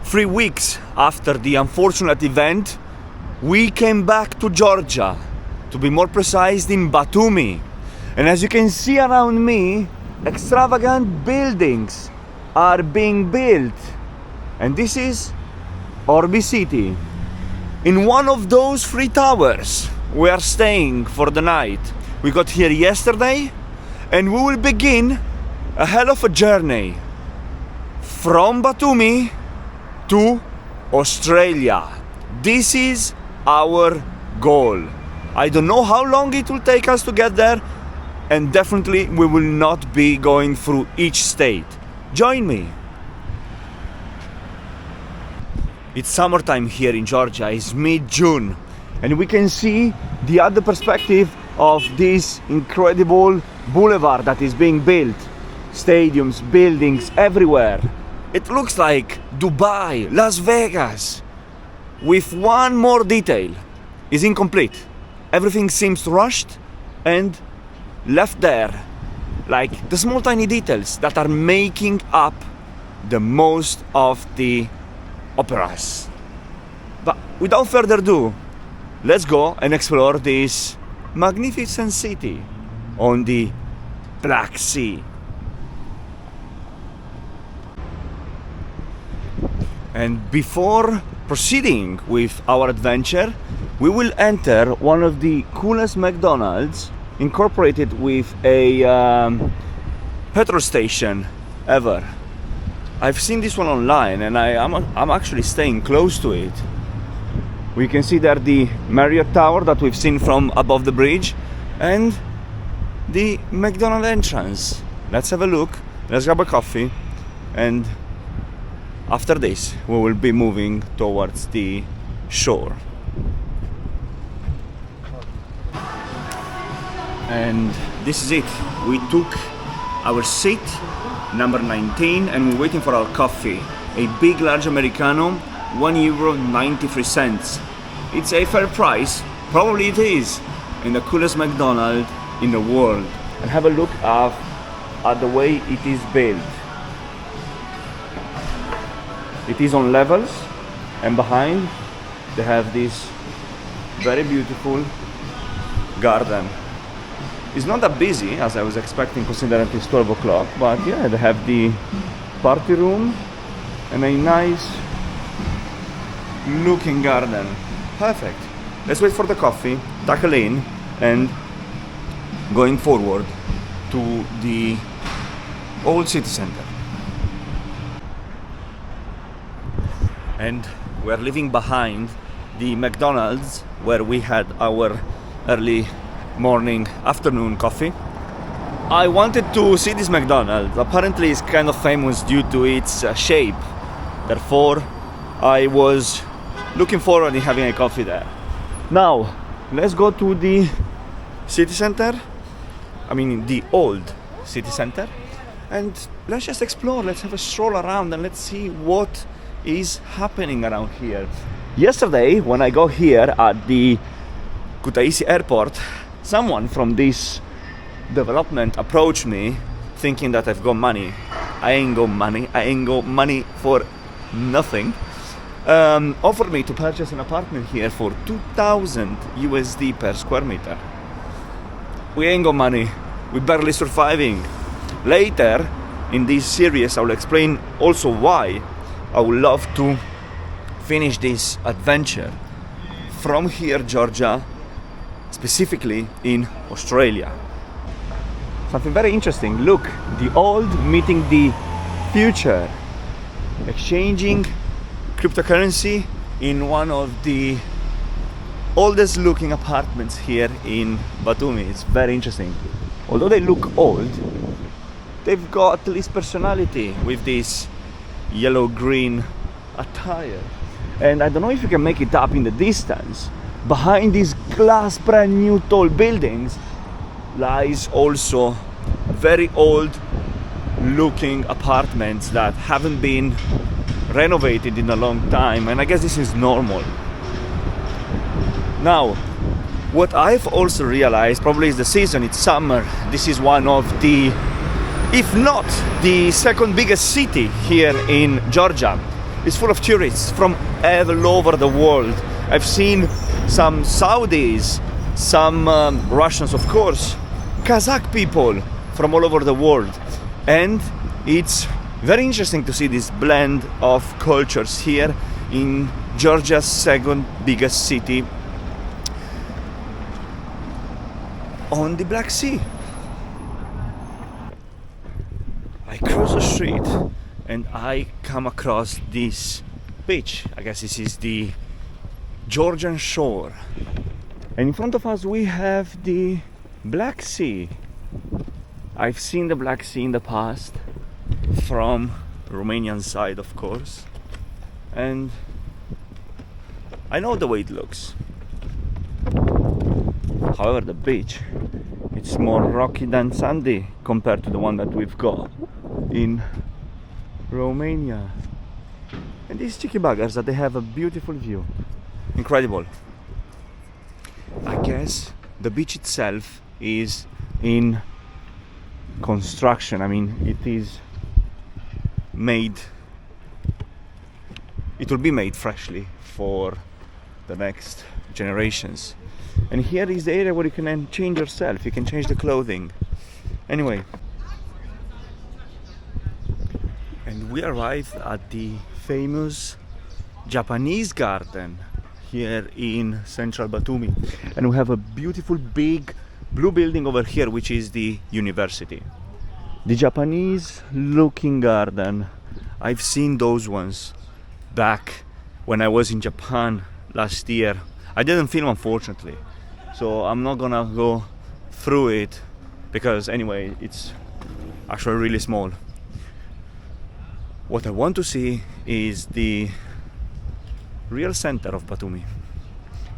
3 weeks after the unfortunate event, we came back to Georgia, to be more precise in Batumi. And as you can see around me, extravagant buildings are being built. And this is Orbi City. In one of those 3 towers, we are staying for the night. We got here yesterday and we will begin a hell of a journey from Batumi to Australia. This is our goal. I don't know how long it will take us to get there, and definitely we will not be going through each state. Join me. It's summertime here in Georgia. It's mid-June, and we can see the other perspective of this incredible boulevard that is being built. Stadiums, buildings everywhere. It looks like Dubai, Las Vegas, with one more detail. It's incomplete. Everything seems rushed and left there, like the small tiny details that are making up the most of the operas. But without further ado, let's go and explore this magnificent city on the Black Sea. And before proceeding with our adventure, we will enter one of the coolest McDonald's incorporated with a petrol station ever. I've seen this one online and I'm actually staying close to it. We can see there the Marriott Tower that we've seen from above the bridge and the McDonald's entrance. Let's have a look, let's grab a coffee, and after this we will be moving towards the shore. And this is it. We took our seat, number 19, and we're waiting for our coffee. A big large Americano, €1.93. It's a fair price, probably it is, in the coolest McDonald's in the world. And have a look at the way it is built. It is on levels, and behind they have this very beautiful garden. It's not that busy as I was expecting, considering it's 12 o'clock, but yeah, they have the party room and a nice looking garden. Perfect. Let's wait for the coffee, tackle in, and going forward to the old city center. And we're leaving behind the McDonald's where we had our early morning, afternoon coffee. I wanted to see this McDonald's. Apparently it's kind of famous due to its shape. Therefore, I was looking forward to having a coffee there. Now, let's go to the city center. I mean, the old city center. And let's just explore. Let's have a stroll around and let's see what is happening around here. Yesterday, when I got here at the Kutaisi airport, someone from this development approached me thinking that I've got money. I ain't got money. I ain't got money for nothing. Offered me to purchase an apartment here for 2,000 USD per square meter. We ain't got money. We're barely surviving. Later in this series, I will explain also why I would love to finish this adventure from here, Georgia, specifically in Australia. Something very interesting. Look, the old meeting the future. Exchanging cryptocurrency in one of the oldest looking apartments here in Batumi. It's very interesting. Although they look old, they've got at least personality with this yellow-green attire. And I don't know if you can make it up in the distance. Behind these glass brand new tall buildings lies also very old looking apartments that haven't been renovated in a long time, and I guess this is normal. Now, what I've also realized, probably is the season, it's summer. This is one of the, if not the second biggest city here in Georgia. is full of tourists from all over the world. I've seen some Saudis, some Russians, of course, Kazakh people from all over the world. And it's very interesting to see this blend of cultures here in Georgia's second biggest city on the Black Sea. I cross the street and I come across this beach. I guess this is the Georgian shore. And in front of us we have the Black Sea. I've seen the Black Sea in the past from Romanian side, of course, and I know the way it looks. However, the beach, it's more rocky than sandy compared to the one that we've got in Romania. And these cheeky buggers that they have a beautiful view. Incredible. I guess the beach itself is in construction. I mean, it is made, it will be made freshly for the next generations. And here is the area where you can then change yourself, you can change the clothing. Anyway, and we arrived at the famous Japanese garden here in central Batumi, and we have a beautiful big blue building over here, which is the university. The Japanese looking garden, I've seen those ones back when I was in Japan last year. I didn't film, unfortunately, so I'm not gonna go through it because anyway it's actually really small. What I want to see is the real center of Batumi.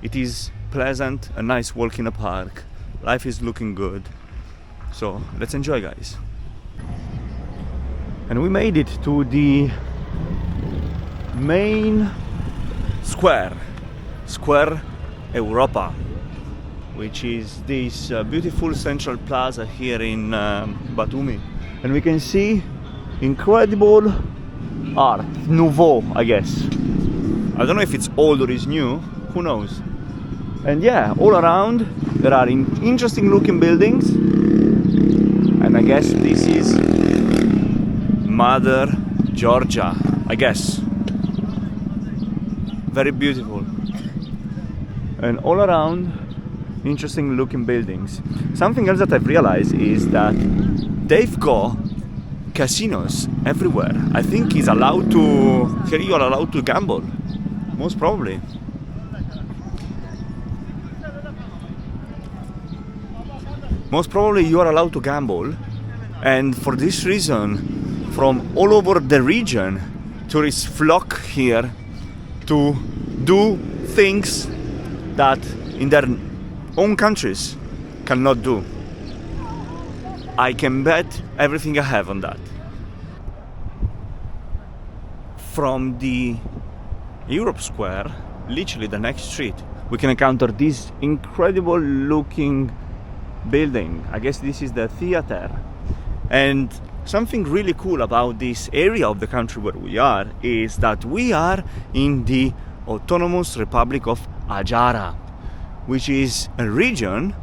It is pleasant, a nice walk in a park, life is looking good, so let's enjoy, guys. And we made it to the main square Europa, which is this beautiful central plaza here in Batumi, and we can see incredible art, nouveau, I guess. I don't know if it's old or is new, who knows. And yeah, all around there are interesting looking buildings, and I guess this is Mother Georgia, I guess. Very beautiful. And all around interesting looking buildings. Something else that I've realized is that they've got casinos everywhere. I think here you are allowed to gamble, most probably. Most probably you are allowed to gamble, and for this reason from all over the region tourists flock here to do things that in their own countries cannot do. I can bet everything I have on that. From the Europe Square, literally the next street, we can encounter this incredible looking building. I guess this is the theater. And something really cool about this area of the country where we are is that we are in the Autonomous Republic of Adjara, which is a region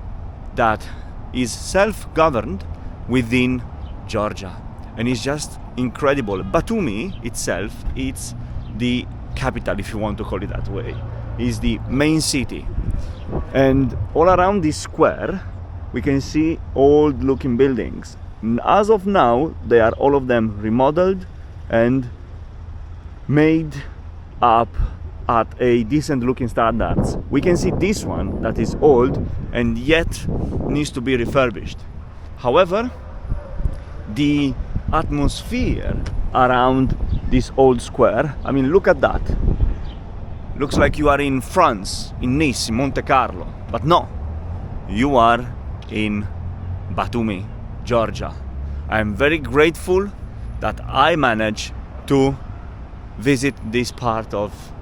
that is self-governed within Georgia, and it's just incredible. Batumi itself, it's the capital, if you want to call it that way, is the main city, and all around this square we can see old looking buildings. As of now they are all of them remodeled and made up at a decent looking standards. We can see this one that is old and yet needs to be refurbished. However, the atmosphere around this old square, I mean, look at that. Looks like you are in France, in Nice, in Monte Carlo. But no, you are in Batumi, Georgia. I am very grateful that I managed to visit this part of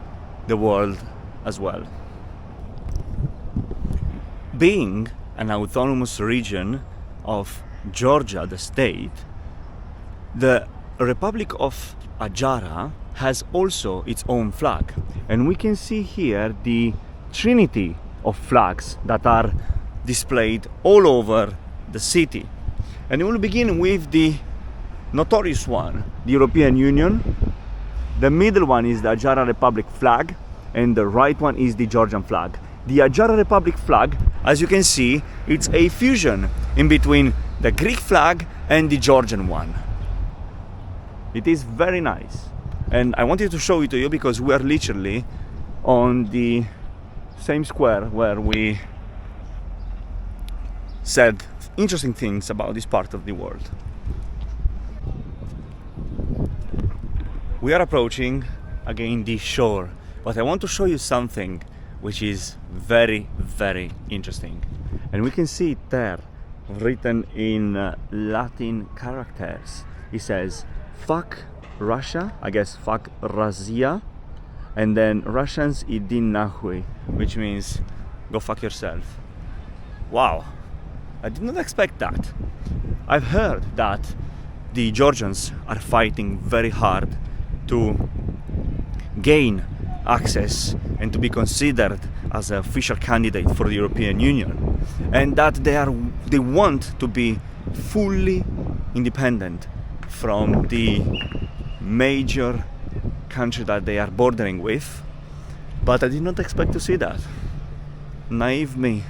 the world as well. Being an autonomous region of Georgia, the state, the Republic of Adjara has also its own flag, and we can see here the trinity of flags that are displayed all over the city. And we will begin with the notorious one, the European Union. The middle one is the Adjara Republic flag, and the right one is the Georgian flag. The Adjara Republic flag, as you can see, it's a fusion in between the Greek flag and the Georgian one. It is very nice, and I wanted to show it to you because we are literally on the same square where we said interesting things about this part of the world. We are approaching again the shore, but I want to show you something which is very, very interesting. And we can see it there, written in Latin characters. It says, "Fuck Russia," I guess "fuck Razia," and then Russians idin nahui, which means go fuck yourself. Wow, I did not expect that. I've heard that the Georgians are fighting very hard to gain access and to be considered as an official candidate for the European Union, and that they want to be fully independent from the major country that they are bordering with. But I did not expect to see that. Naive me.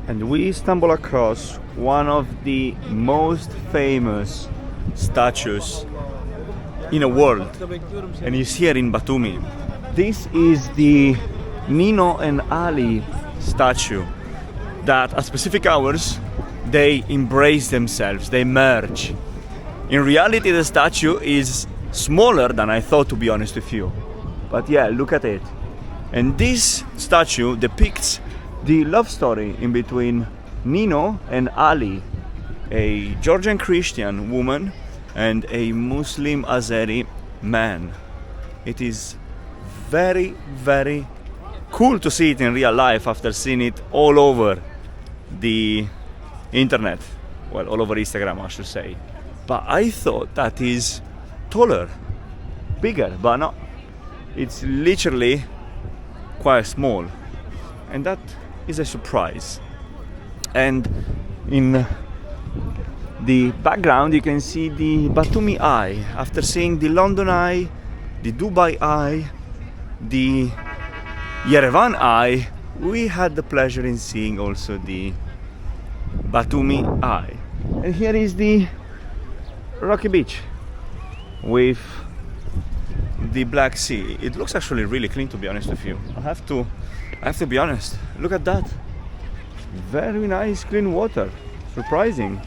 And we stumble across one of the most famous statues in the world, and it's here in Batumi. This is the Nino and Ali statue that at specific hours they embrace themselves, they merge. In reality, the statue is smaller than I thought, to be honest with you. But yeah, look at it. And this statue depicts the love story in between Nino and Ali, a Georgian Christian woman and a Muslim Azeri man. It is very, very cool to see it in real life after seeing it all over the internet. Well, all over Instagram, I should say. But I thought that is taller, bigger, but no. It's literally quite small. And that is a surprise. And in the background you can see the Batumi Eye. After seeing the London Eye, the Dubai Eye, the Yerevan Eye, we had the pleasure in seeing also the Batumi Eye. And here is the rocky beach with the Black Sea. It looks actually really clean, to be honest with you. I have to be honest. Look at that. Very nice clean water. Surprising.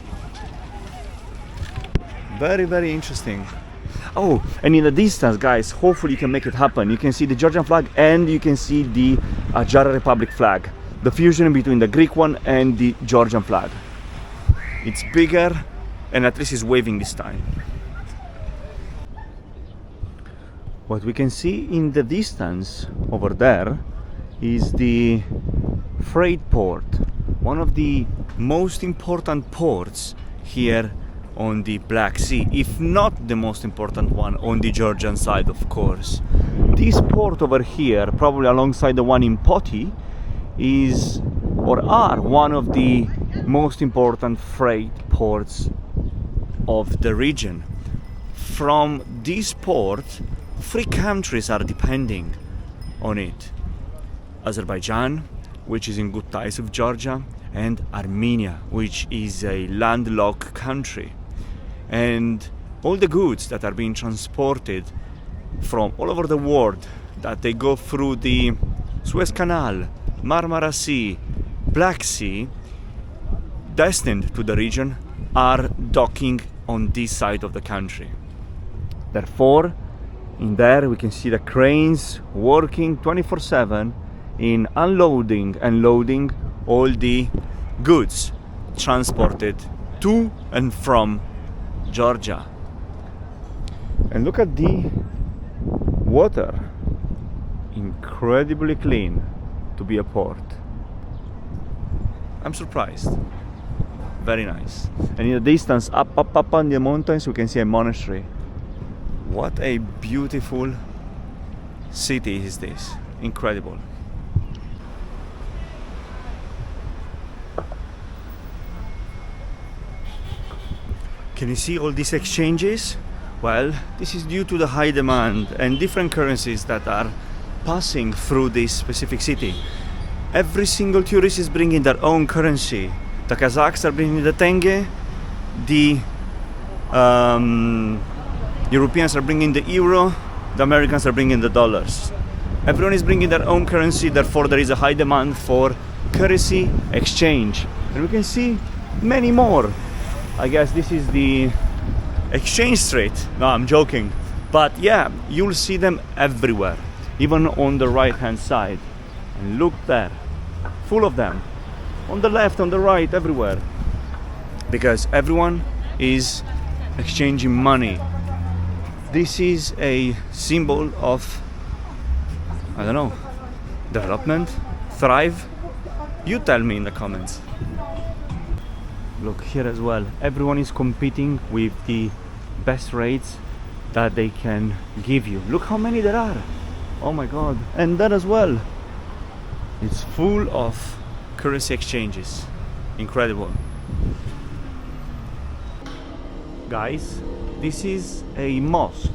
Very, very interesting. Oh, and in the distance, guys, hopefully you can make it happen. You can see the Georgian flag and you can see the Adjara Republic flag. The fusion between the Greek one and the Georgian flag. It's bigger and at least it's waving this time. What we can see in the distance over there is the freight port, one of the most important ports here on the Black Sea, if not the most important one on the Georgian side, of course. This port over here, probably alongside the one in Poti, is or are one of the most important freight ports of the region. From this port, 3 countries are depending on it. Azerbaijan, which is in good ties with Georgia, and Armenia, which is a landlocked country. And all the goods that are being transported from all over the world, that they go through the Suez Canal, Marmara Sea, Black Sea, destined to the region, are docking on this side of the country. Therefore, in there we can see the cranes working 24/7 in unloading and loading all the goods transported to and from Georgia. And look at the water, incredibly clean to be a port. I'm surprised, very nice. And in the distance, up on the mountains, we can see a monastery. What a beautiful city is this. Incredible. Can you see all these exchanges? Well, this is due to the high demand and different currencies that are passing through this specific city. Every single tourist is bringing their own currency. The Kazakhs are bringing the tenge, the Europeans are bringing the euro, the Americans are bringing the dollars. Everyone is bringing their own currency, therefore there is a high demand for currency exchange. And we can see many more. I guess this is the exchange street. No, I'm joking. But yeah, you'll see them everywhere, even on the right hand side. And look there, full of them. On the left, on the right, everywhere. Because everyone is exchanging money. This is a symbol of, I don't know, development, thrive. You tell me in the comments. Look here as well, everyone is competing with the best rates that they can give you. Look how many there are. Oh my god. And that as well, it's full of currency exchanges. Incredible. Guys, this is a mosque,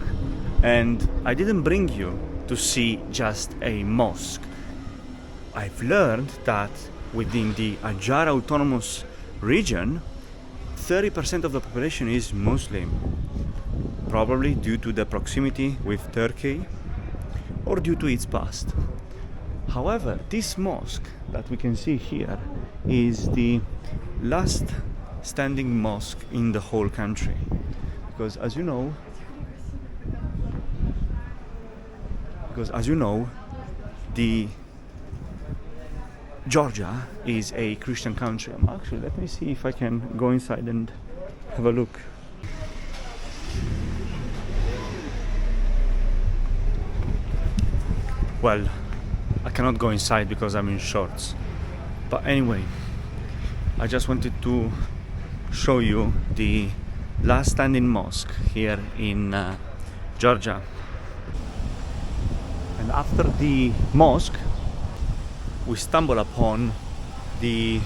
and I didn't bring you to see just a mosque. I've learned that within the Adjar Autonomous Region, 30% of the population is Muslim, probably due to the proximity with Turkey or due to its past. However, this mosque that we can see here is the last standing mosque in the whole country, because as you know, the Georgia is a Christian country. Actually, let me see if I can go inside and have a look. Well, I cannot go inside because I'm in shorts. But anyway, I just wanted to show you the last standing mosque here in Georgia. And after the mosque, we stumble upon the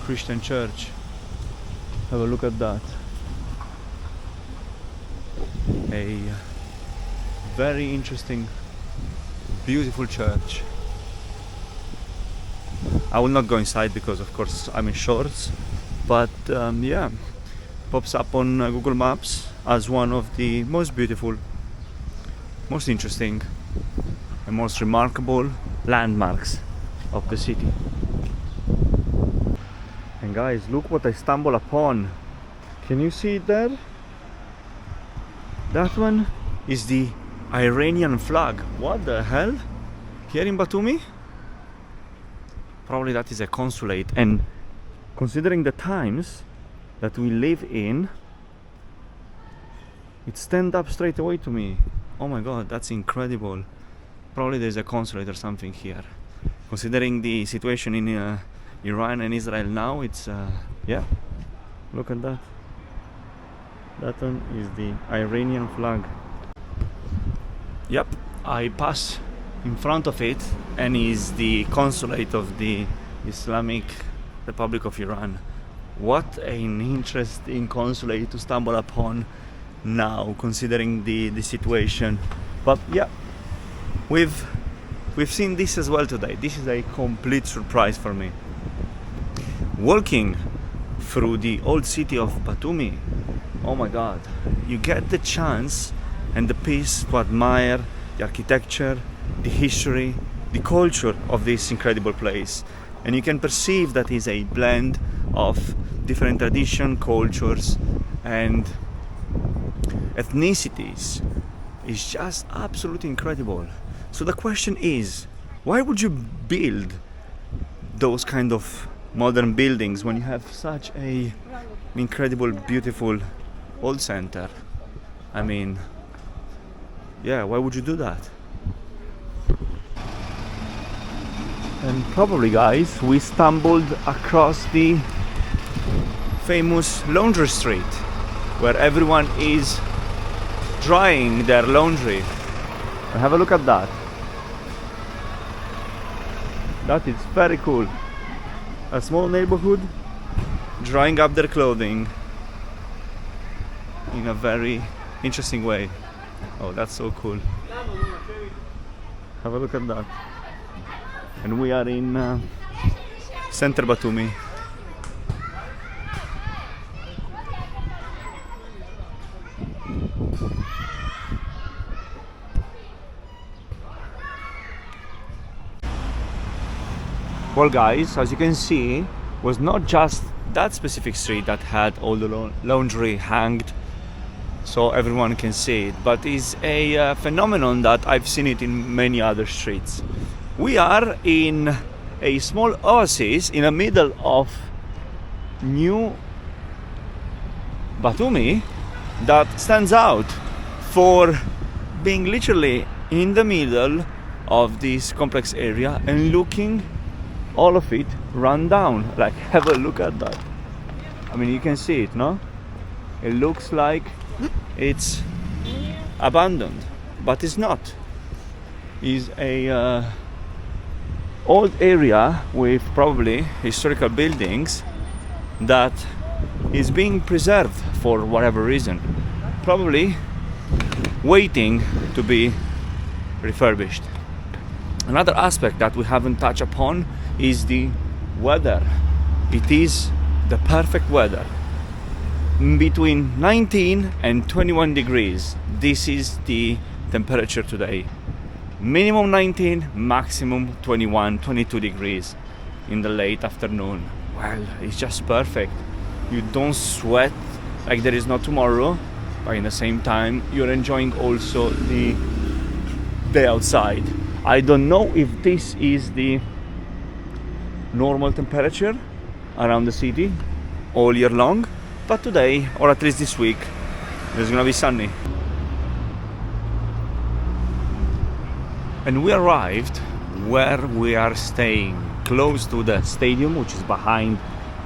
Christian church. Have a look at that. A very interesting, beautiful church. I will not go inside because of course I'm in shorts, but yeah, pops up on Google Maps as one of the most beautiful, most interesting and most remarkable landmarks of the city. And guys, look what I stumbled upon. Can you see it there? That one is the Iranian flag. What the hell? Here in Batumi? Probably that is a consulate, and considering the times that we live in, it stands up straight away to me. Oh my god, that's incredible. Probably there's a consulate or something here. Considering the situation in Iran and Israel now, it's yeah, look at that. That one is the Iranian flag. Yep, I pass in front of it and is the consulate of the Islamic Republic of Iran. What an interesting consulate to stumble upon now, considering the situation. But yeah, we've seen this as well today. This is a complete surprise for me. Walking through the old city of Batumi, oh my god, you get the chance and the peace to admire the architecture, the history, the culture of this incredible place. And you can perceive that is a blend of different tradition, cultures and ethnicities. It's just absolutely incredible. So the question is, why would you build those kind of modern buildings when you have such an incredible, beautiful old center? I mean, yeah, why would you do that? And probably, guys, we stumbled across the famous laundry street where everyone is drying their laundry. And have a look at that. That is very cool. A small neighborhood drying up their clothing in a very interesting way. Oh, that's so cool. Have a look at that. And we are in center Batumi. Well guys, as you can see, was not just that specific street that had all the laundry hanged so everyone can see it, but is a phenomenon that I've seen it in many other streets. We are in a small oasis in the middle of New Batumi that stands out for being literally in the middle of this complex area and looking all of it run down. Like, have a look at that. I mean, you can see it, no? It looks like it's abandoned, but it's not. It's a old area with probably historical buildings that is being preserved for whatever reason, probably waiting to be refurbished. Another aspect that we haven't touched upon is the weather. It is the perfect weather. Between 19 and 21 degrees. This is the temperature today. Minimum 19, maximum 21, 22 degrees in the late afternoon. Well, it's just perfect. You don't sweat like there is no tomorrow, but in the same time you're enjoying also the day outside. I don't know if this is the normal temperature around the city all year long, but today, or at least this week, it's gonna be sunny. And we arrived where we are staying, close to the stadium, which is behind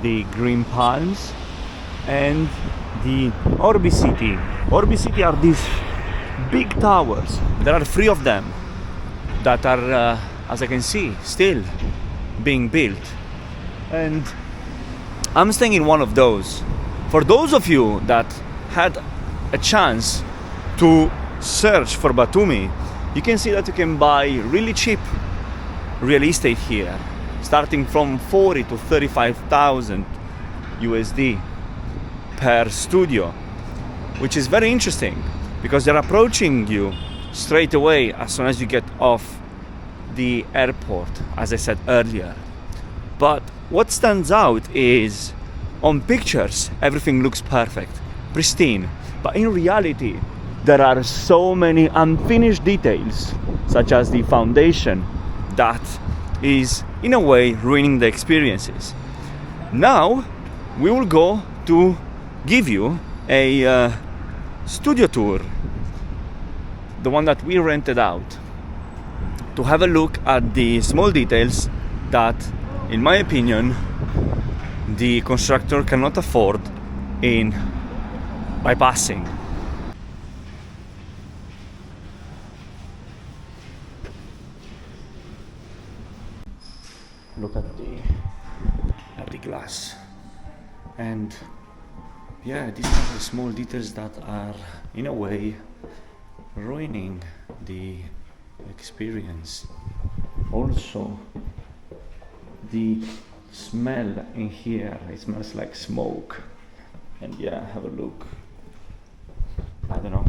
the green palms, and the Orbi City. Orbi City are these big towers. There are 3 of them that are, as I can see, still being built. And I'm staying in one of those. For those of you that had a chance to search for Batumi, you can see that you can buy really cheap real estate here, starting from 40 to 35,000 USD per studio, which is very interesting because they're approaching you straight away as soon as you get off the airport, as I said earlier. But what stands out is on pictures everything looks perfect, pristine, but in reality there are so many unfinished details, such as the foundation, that is in a way ruining the experiences. Now we will go to give you a studio tour, the one that we rented out, to have a look at the small details that, in my opinion, the constructor cannot afford in bypassing. Look at the glass, and yeah, these are the small details that are in a way ruining the experience. Also, the smell in here, it smells like smoke, and yeah, have a look. I don't know.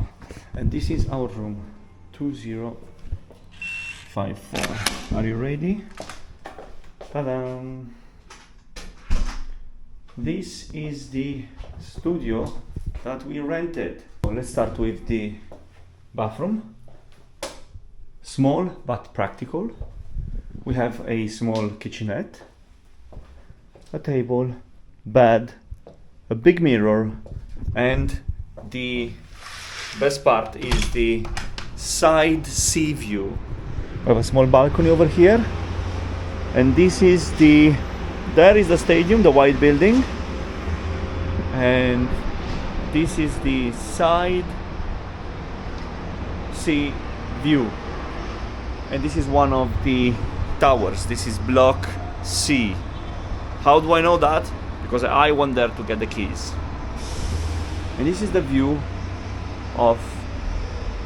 And this is our room, 2054. Are you ready? Ta-da! This is the studio that we rented. So let's start with the bathroom. Small but practical. We have a small kitchenette, a table, bed, a big mirror, and the best part is the side sea view. We have a small balcony over here, and this is there is the stadium, the white building, and this is the side sea view, and this is one of the towers. This is block C. How do I know that? Because I went there to get the keys. And this is the view of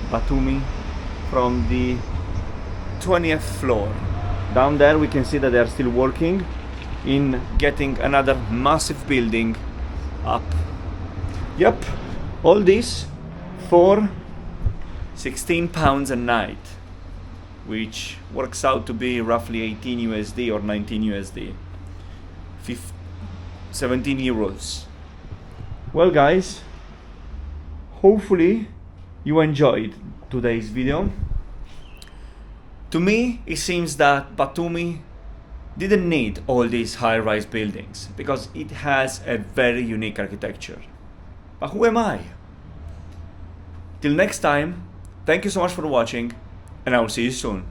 Batumi from the 20th floor. Down there we can see that they are still working in getting another massive building up. Yep, all this for £16 a night, which works out to be roughly 18 USD or 19 USD, 17 euros. Well guys, hopefully you enjoyed today's video. To me, it seems that Batumi didn't need all these high-rise buildings because it has a very unique architecture. But who am I? Till next time, thank you so much for watching, and I will see you soon.